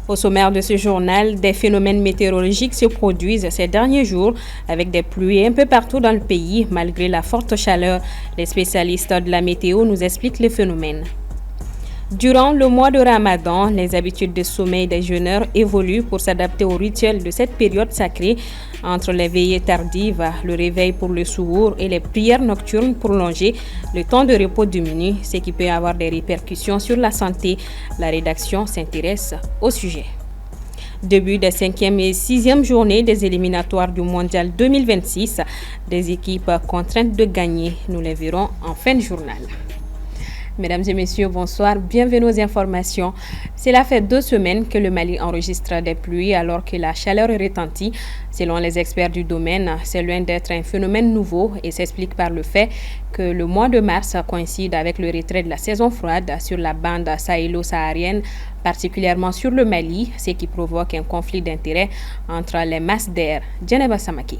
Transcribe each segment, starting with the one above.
Au sommaire de ce journal, des phénomènes météorologiques se produisent ces derniers jours avec des pluies un peu partout dans le pays malgré la forte chaleur. Les spécialistes de la météo nous expliquent les phénomènes. Durant le mois de Ramadan, les habitudes de sommeil des jeûneurs évoluent pour s'adapter aux rituels de cette période sacrée entre les veillées tardives, le réveil pour le souhour et les prières nocturnes prolongées. Le temps de repos diminue, ce qui peut avoir des répercussions sur la santé. La rédaction s'intéresse au sujet. Début des 5e et 6e journées des éliminatoires du Mondial 2026, des équipes contraintes de gagner. Nous les verrons en fin de journal. Mesdames et messieurs, bonsoir. Bienvenue aux informations. Cela fait 2 semaines que le Mali enregistre des pluies alors que la chaleur est retentie. Selon les experts du domaine, c'est loin d'être un phénomène nouveau et s'explique par le fait que le mois de mars coïncide avec le retrait de la saison froide sur la bande sahélo-saharienne, particulièrement sur le Mali, ce qui provoque un conflit d'intérêts entre les masses d'air. Djeneba Samaki.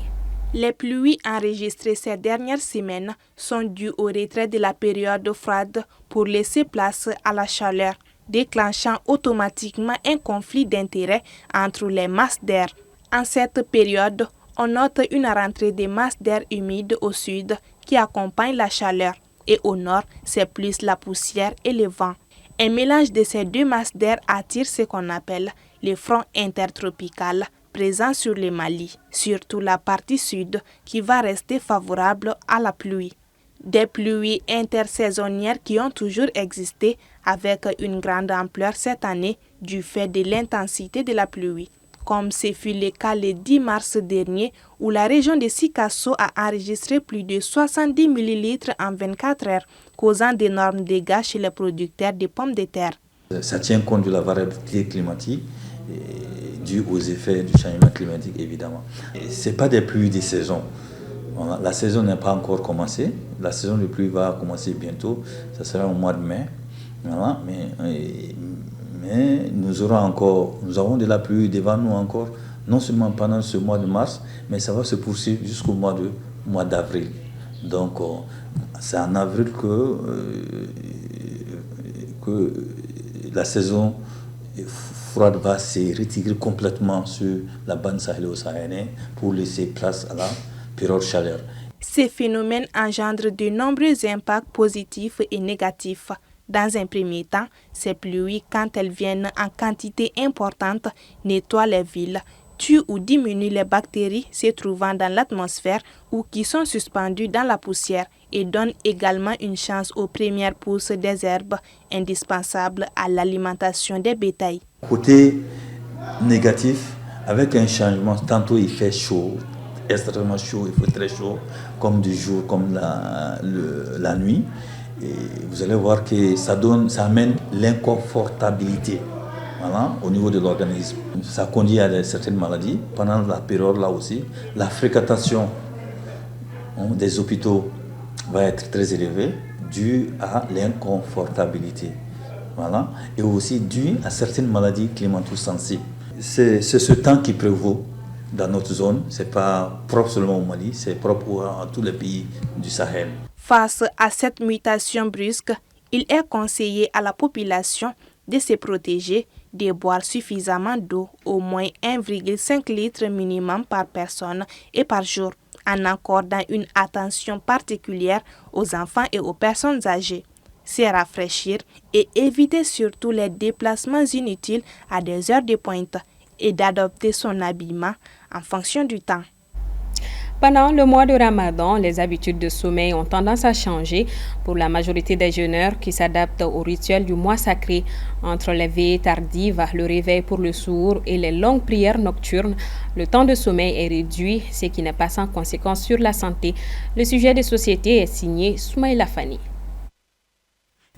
Les pluies enregistrées ces dernières semaines sont dues au retrait de la période froide pour laisser place à la chaleur, déclenchant automatiquement un conflit d'intérêts entre les masses d'air. En cette période, on note une rentrée des masses d'air humides au sud qui accompagne la chaleur et au nord, c'est plus la poussière et le vent. Un mélange de ces deux masses d'air attire ce qu'on appelle les fronts intertropicales présents sur le Mali, surtout la partie sud qui va rester favorable à la pluie. Des pluies intersaisonnières qui ont toujours existé avec une grande ampleur cette année du fait de l'intensité de la pluie, comme ce fut le cas le 10 mars dernier où la région de Sikasso a enregistré plus de 70 ml en 24 heures, causant d'énormes dégâts chez les producteurs de pommes de terre. Ça tient compte de la variabilité climatique due aux effets du changement climatique, évidemment. Ce n'est pas des pluies de saison. Voilà, la saison n'est pas encore commencée. La saison de pluie va commencer bientôt. Ça sera au mois de mai. Voilà, mais nous avons de la pluie devant nous encore, non seulement pendant ce mois de mars, mais ça va se poursuivre jusqu'au mois d'avril. Donc, c'est en avril que la saison froide va se retirer complètement sur la bande sahélo-saharienne pour laisser place à la période chaleur. Ces phénomènes engendrent de nombreux impacts positifs et négatifs. Dans un premier temps, ces pluies, quand elles viennent en quantité importante, nettoient les villes, tuent ou diminuent les bactéries se trouvant dans l'atmosphère ou qui sont suspendues dans la poussière et donnent également une chance aux premières pousses des herbes indispensables à l'alimentation des bétails. Côté négatif, avec un changement, tantôt il fait chaud, extrêmement chaud, il fait très chaud, comme du jour, comme la nuit. Et vous allez voir que ça amène l'inconfortabilité, voilà, au niveau de l'organisme. Ça conduit à certaines maladies. Pendant la période là aussi, la fréquentation des hôpitaux va être très élevée due à l'inconfortabilité. Voilà, et aussi dû à certaines maladies climato-sensibles. C'est ce temps qui prévaut dans notre zone. Ce n'est pas propre seulement au Mali, c'est propre à tous les pays du Sahel. Face à cette mutation brusque, il est conseillé à la population de se protéger, de boire suffisamment d'eau, au moins 1,5 litre minimum par personne et par jour, en accordant une attention particulière aux enfants et aux personnes âgées. Se rafraîchir et éviter surtout les déplacements inutiles à des heures de pointe et d'adopter son habillement en fonction du temps. Pendant le mois de Ramadan, les habitudes de sommeil ont tendance à changer pour la majorité des jeûneurs qui s'adaptent au rituel du mois sacré. Entre les veillées tardives, le réveil pour le souhour et les longues prières nocturnes, le temps de sommeil est réduit, ce qui n'est pas sans conséquence sur la santé. Le sujet de société est signé Soumaïla Fani.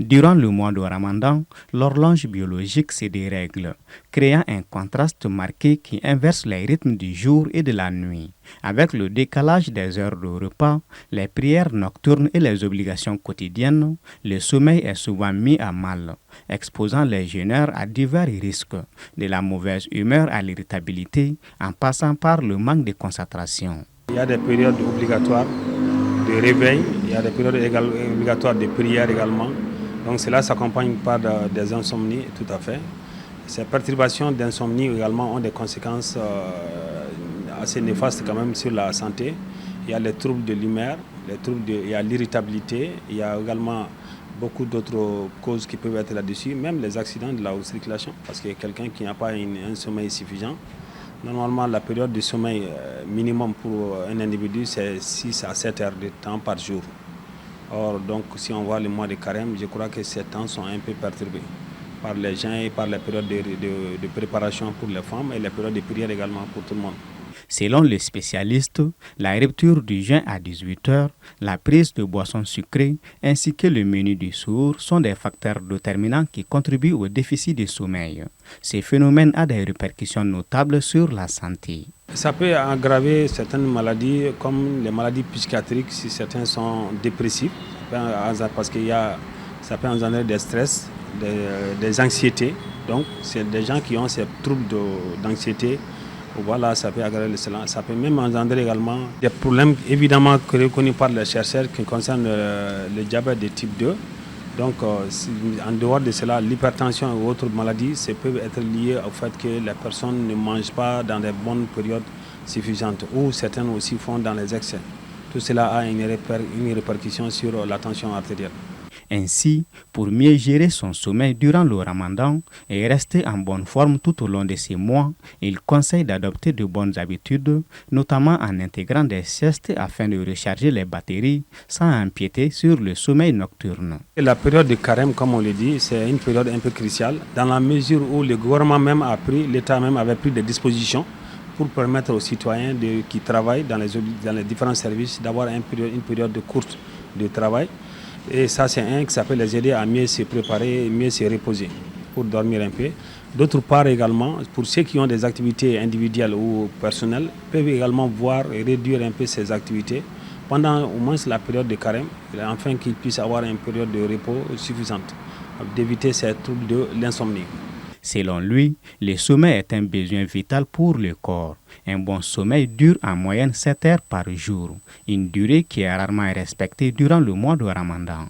Durant le mois de Ramadan, l'horloge biologique se dérègle, créant un contraste marqué qui inverse les rythmes du jour et de la nuit. Avec le décalage des heures de repas, les prières nocturnes et les obligations quotidiennes, le sommeil est souvent mis à mal, exposant les jeûneurs à divers risques, de la mauvaise humeur à l'irritabilité, en passant par le manque de concentration. Il y a des périodes obligatoires de réveil, il y a des périodes obligatoires de prière également. Donc cela s'accompagne par des insomnies, tout à fait. Ces perturbations d'insomnie également ont des conséquences assez néfastes quand même sur la santé. Il y a les troubles de l'humeur, il y a l'irritabilité, il y a également beaucoup d'autres causes qui peuvent être là-dessus, même les accidents de la haute circulation, parce que quelqu'un qui n'a pas un sommeil suffisant, normalement la période de sommeil minimum pour un individu c'est 6 à 7 heures de temps par jour. Or donc si on voit le mois de carême, je crois que ces temps sont un peu perturbés par les gens et par les périodes de préparation pour les femmes et les périodes de prière également pour tout le monde. Selon les spécialistes, la rupture du jeûne à 18h, la prise de boissons sucrées ainsi que le menu du sourd sont des facteurs déterminants qui contribuent au déficit de sommeil. Ces phénomènes ont des répercussions notables sur la santé. Ça peut aggraver certaines maladies comme les maladies psychiatriques si certains sont dépressifs, parce que ça peut engendrer des stress, des anxiétés. Donc c'est des gens qui ont ces troubles d'anxiété. Voilà, ça peut aggraver cela. Ça peut même engendrer également des problèmes évidemment reconnus par les chercheurs qui concernent le diabète de type 2. Donc, en dehors de cela, l'hypertension et autres maladies peuvent être liées au fait que les personnes ne mangent pas dans des bonnes périodes suffisantes ou certaines aussi font dans les excès. Tout cela a une répercussion sur la tension artérielle. Ainsi, pour mieux gérer son sommeil durant le ramadan et rester en bonne forme tout au long de ces mois, il conseille d'adopter de bonnes habitudes, notamment en intégrant des siestes afin de recharger les batteries sans empiéter sur le sommeil nocturne. La période de carême, comme on le dit, c'est une période un peu cruciale dans la mesure où le gouvernement même l'État même avait pris des dispositions pour permettre aux citoyens qui travaillent dans les différents services d'avoir une période courte de travail. Et ça, c'est ça peut les aider à mieux se préparer, mieux se reposer pour dormir un peu. D'autre part également, pour ceux qui ont des activités individuelles ou personnelles, peuvent également voir et réduire un peu ces activités pendant au moins la période de carême, afin qu'ils puissent avoir une période de repos suffisante, d'éviter ces troubles de l'insomnie. Selon lui, le sommeil est un besoin vital pour le corps. Un bon sommeil dure en moyenne 7 heures par jour, une durée qui est rarement respectée durant le mois de Ramadan.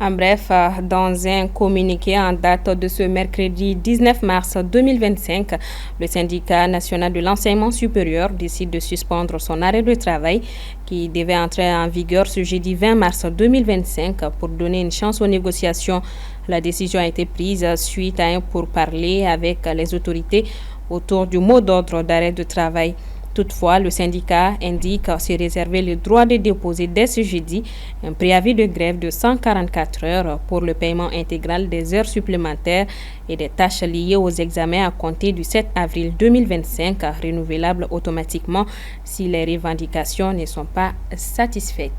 En bref, dans un communiqué en date de ce mercredi 19 mars 2025, le syndicat national de l'enseignement supérieur décide de suspendre son arrêt de travail qui devait entrer en vigueur ce jeudi 20 mars 2025 pour donner une chance aux négociations. La décision a été prise suite à un pourparler avec les autorités autour du mot d'ordre d'arrêt de travail. Toutefois, le syndicat indique se réserver le droit de déposer dès ce jeudi un préavis de grève de 144 heures pour le paiement intégral des heures supplémentaires et des tâches liées aux examens à compter du 7 avril 2025, renouvelables automatiquement si les revendications ne sont pas satisfaites.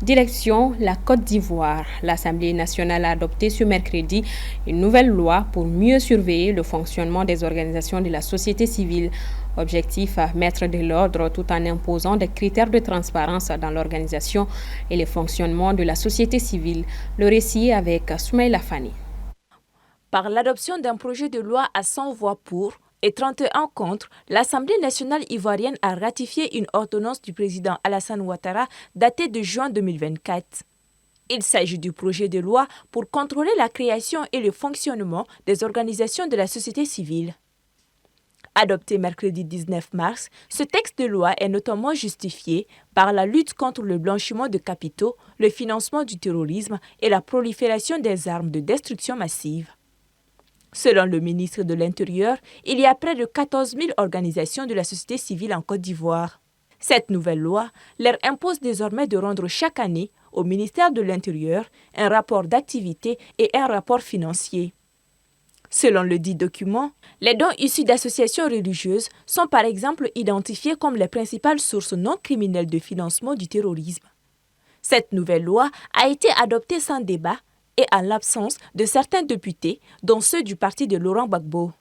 Direction la Côte d'Ivoire. L'Assemblée nationale a adopté ce mercredi une nouvelle loi pour mieux surveiller le fonctionnement des organisations de la société civile. Objectif, mettre de l'ordre tout en imposant des critères de transparence dans l'organisation et le fonctionnement de la société civile. Le récit avec Soumaïla Fani. Par l'adoption d'un projet de loi à 100 voix pour et 31 contre, l'Assemblée nationale ivoirienne a ratifié une ordonnance du président Alassane Ouattara datée de juin 2024. Il s'agit du projet de loi pour contrôler la création et le fonctionnement des organisations de la société civile. Adopté mercredi 19 mars, ce texte de loi est notamment justifié par la lutte contre le blanchiment de capitaux, le financement du terrorisme et la prolifération des armes de destruction massive. Selon le ministre de l'Intérieur, il y a près de 14 000 organisations de la société civile en Côte d'Ivoire. Cette nouvelle loi leur impose désormais de rendre chaque année au ministère de l'Intérieur un rapport d'activité et un rapport financier. Selon le dit document, les dons issus d'associations religieuses sont par exemple identifiés comme les principales sources non criminelles de financement du terrorisme. Cette nouvelle loi a été adoptée sans débat et en l'absence de certains députés, dont ceux du parti de Laurent Gbagbo.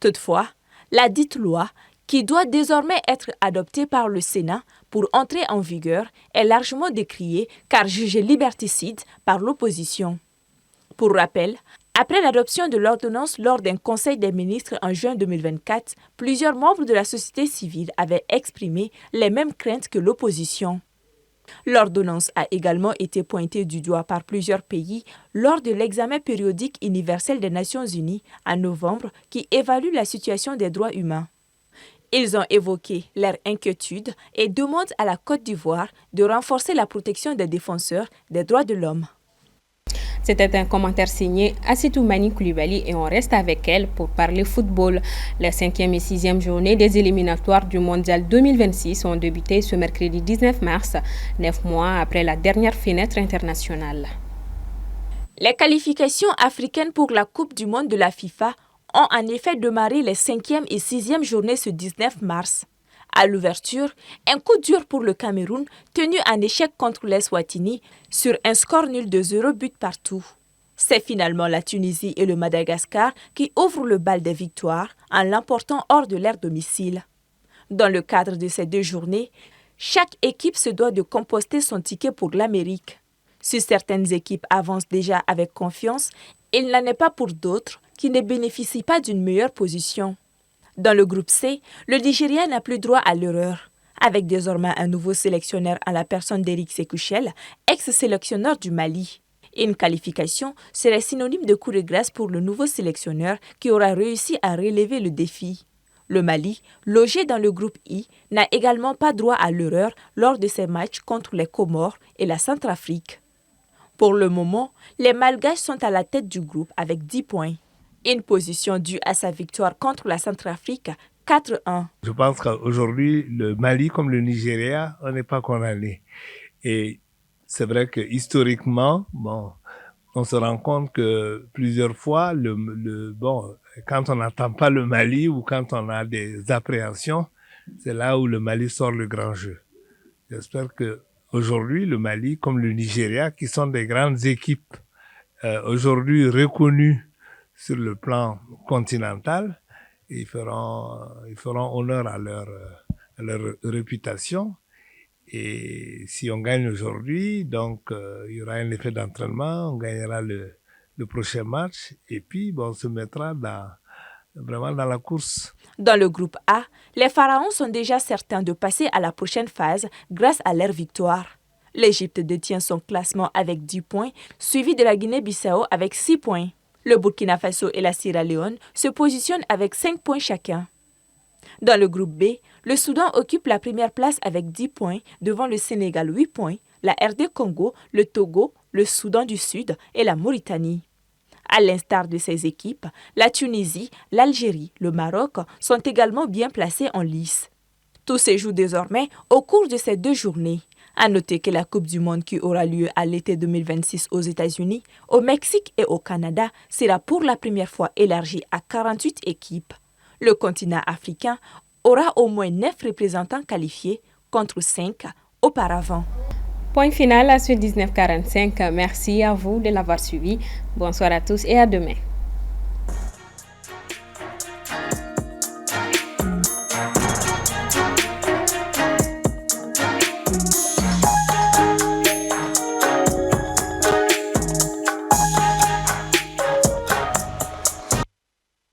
Toutefois, la dite loi, qui doit désormais être adoptée par le Sénat pour entrer en vigueur, est largement décriée car jugée liberticide par l'opposition. Pour rappel, après l'adoption de l'ordonnance lors d'un conseil des ministres en juin 2024, plusieurs membres de la société civile avaient exprimé les mêmes craintes que l'opposition. L'ordonnance a également été pointée du doigt par plusieurs pays lors de l'examen périodique universel des Nations Unies en novembre qui évalue la situation des droits humains. Ils ont évoqué leur inquiétude et demandent à la Côte d'Ivoire de renforcer la protection des défenseurs des droits de l'homme. C'était un commentaire signé Assitoumani Koulibaly et on reste avec elle pour parler football. La 5e et 6e journée des éliminatoires du Mondial 2026 ont débuté ce mercredi 19 mars, 9 mois après la dernière fenêtre internationale. Les qualifications africaines pour la Coupe du monde de la FIFA ont en effet démarré les 5e et 6e journées ce 19 mars. À l'ouverture, un coup dur pour le Cameroun, tenu en échec contre l'Eswatini sur un score nul de 0 but partout. C'est finalement la Tunisie et le Madagascar qui ouvrent le bal des victoires en l'emportant hors de leur domicile. Dans le cadre de ces 2 journées, chaque équipe se doit de composter son ticket pour l'Amérique. Si certaines équipes avancent déjà avec confiance, il n'en est pas pour d'autres qui ne bénéficient pas d'une meilleure position. Dans le groupe C, le Nigeria n'a plus droit à l'erreur, avec désormais un nouveau sélectionneur en la personne d'Éric Sékouchel, ex-sélectionneur du Mali. Une qualification serait synonyme de coup de grâce pour le nouveau sélectionneur qui aura réussi à relever le défi. Le Mali, logé dans le groupe I, n'a également pas droit à l'erreur lors de ses matchs contre les Comores et la Centrafrique. Pour le moment, les Malgaches sont à la tête du groupe avec 10 points. Une position due à sa victoire contre la Centrafrique, 4-1. Je pense qu'aujourd'hui, le Mali comme le Nigeria, on n'est pas condamné. Et c'est vrai que historiquement, on se rend compte que plusieurs fois, quand on n'attend pas le Mali ou quand on a des appréhensions, c'est là où le Mali sort le grand jeu. J'espère que aujourd'hui, le Mali comme le Nigeria, qui sont des grandes équipes aujourd'hui reconnues sur le plan continental, ils feront honneur à leur réputation. Et si on gagne aujourd'hui, donc il y aura un effet d'entraînement, on gagnera le prochain match et puis on se mettra vraiment dans la course. Dans le groupe A, les Pharaons sont déjà certains de passer à la prochaine phase grâce à leur victoire. L'Égypte détient son classement avec 10 points, suivi de la Guinée-Bissau avec 6 points. Le Burkina Faso et la Sierra Leone se positionnent avec 5 points chacun. Dans le groupe B, le Soudan occupe la première place avec 10 points devant le Sénégal 8 points, la RD Congo, le Togo, le Soudan du Sud et la Mauritanie. À l'instar de ces équipes, la Tunisie, l'Algérie, le Maroc sont également bien placés en lice. Tout se joue désormais au cours de ces 2 journées. À noter que la Coupe du monde qui aura lieu à l'été 2026 aux États-Unis, au Mexique et au Canada sera pour la première fois élargie à 48 équipes. Le continent africain aura au moins 9 représentants qualifiés contre 5 auparavant. Point final à ce 1945. Merci à vous de l'avoir suivi. Bonsoir à tous et à demain.